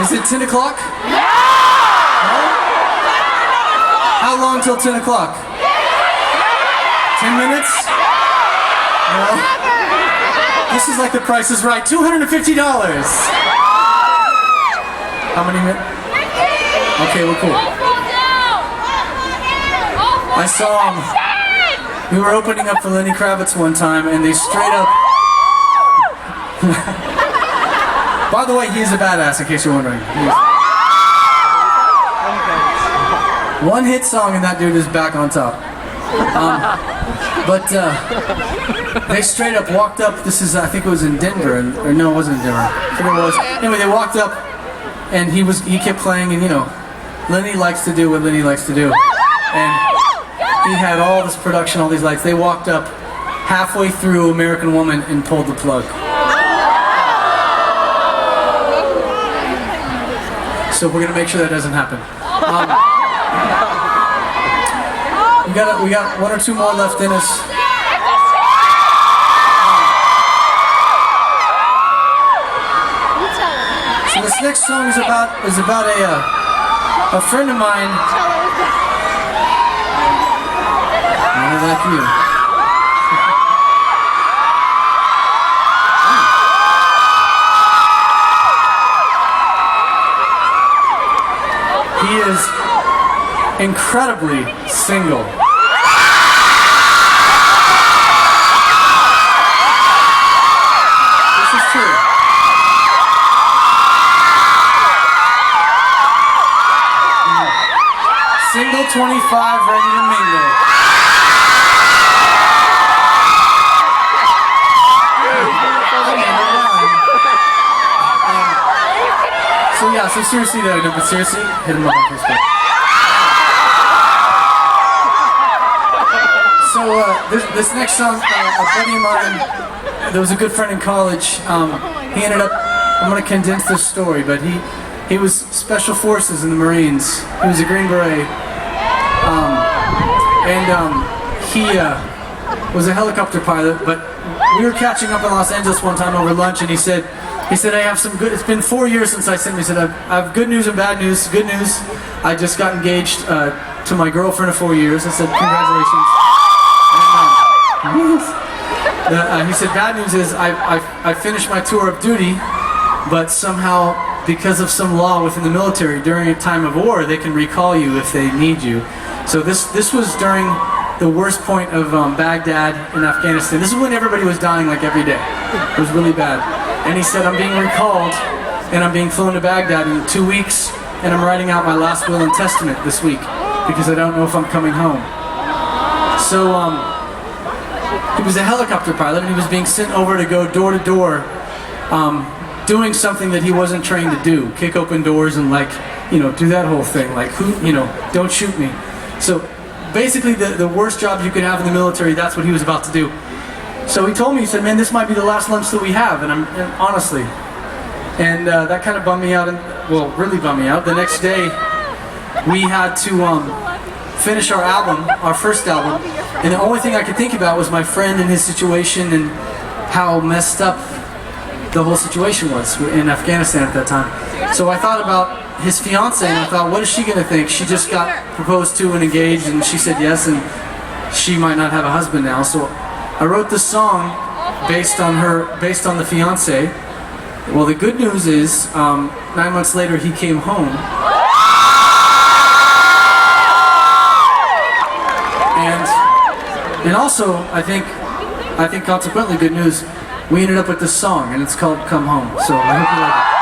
Is it 10 o'clock? No? How long till 10 o'clock? 10 minutes? No? This is like The Price is Right. $250. How many minutes? Okay, we're cool. I saw we were opening up for Lenny Kravitz one time, and they straight up... By the way, he is a badass, in case you're wondering. One hit song and that dude is back on top. But they straight up walked up. This is, I think it was in Denver, or no, it wasn't in Denver. I forget what it was. Anyway, they walked up, and he kept playing, and you know, Lenny likes to do what Lenny likes to do, and he had all this production, all these lights. They walked up halfway through American Woman and pulled the plug. So we're gonna make sure that doesn't happen. We got one or two more left in us. So this next song is about a friend of mine. Not like you. He is incredibly single. This is true. Single 25, ready to mingle. So yeah, so seriously though, no, but seriously, hit him up on Facebook. So this next song, a buddy of mine, there was a good friend in college, he ended up, I'm going to condense this story, but he was Special Forces in the Marines. He was a Green Beret. He was a helicopter pilot, but we were catching up in Los Angeles one time over lunch, and he said, I have some good, it's been 4 years since I sent him, he said, I have good news and bad news. Good news, I just got engaged to my girlfriend of 4 years. I said, congratulations. And, he said, bad news is I finished my tour of duty, but somehow, because of some law within the military, during a time of war, they can recall you if they need you. So this was during the worst point of Baghdad in Afghanistan. This is when everybody was dying like every day. It was really bad. And he said, I'm being recalled, and I'm being flown to Baghdad in 2 weeks, and I'm writing out my last will and testament this week, because I don't know if I'm coming home. So, he was a helicopter pilot, and he was being sent over to go door to door, doing something that he wasn't trained to do. Kick open doors and, like, you know, do that whole thing, like, who, you know, don't shoot me. So, basically the worst job you could have in the military, that's what he was about to do. So he told me, he said, man, this might be the last lunch that we have, and honestly. And that kind of bummed me out, well, really bummed me out. The next day, we had to finish our album, our first album, and the only thing I could think about was my friend and his situation and how messed up the whole situation was in Afghanistan at that time. So I thought about his fiance, and I thought, what is she going to think? She just got proposed to and engaged, and she said yes, and she might not have a husband now. So I wrote this song based on the fiance. Well, the good news is, 9 months later, he came home. And also, I think consequently, good news, we ended up with this song, and it's called Come Home. So I hope you like it.